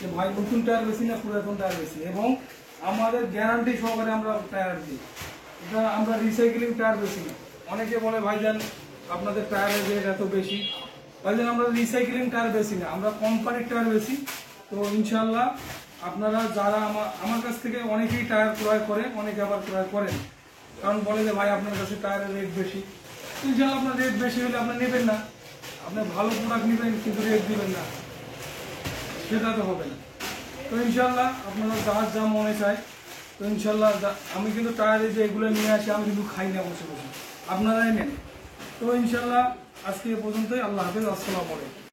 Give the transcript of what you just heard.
যে ভাই নতুন টায়ার বেশি না পুরাতন টায়ার বেশি, এবং আমাদের গ্যারান্টি সহকারে আমরা টায়ার দিই। এটা আমরা রিসাইকেলিং টায়ার বেশি না। অনেকে বলে ভাইজান আপনাদের টায়ারের রেট এত বেশি, ভাইজান আমরা রিসাইকেলিং টায়ার বেশি না, আমরা কোম্পানির টায়ার বেশি। তো ইনশাল্লাহ আপনারা যারা আমার কাছ থেকে অনেকেই টায়ার ক্রয় করে, অনেকে আবার ক্রয় করেন, কারণ বলে যে ভাই আপনার কাছে টায়ারের রেট বেশি। ইনশাল্লাহ আপনার রেট বেশি হলে আপনি নেবেন না, আপনি ভালো প্রোডাক্ট নেবেন কিন্তু রেট দিবেন না, সেটা তো হবে না। তো ইনশাল্লাহ আপনারা যার যা মনে চায়, তো ইনশাল্লাহ আমি কিন্তু টায়ারে যে এগুলো নিয়ে আসি আমি কিন্তু খাই না বসে বসে, আপনারাই নেন। তো ইনশাল্লাহ আজকে এ পর্যন্তই। আল্লাহ হাফেজ, আসসালামু আলাইকুম।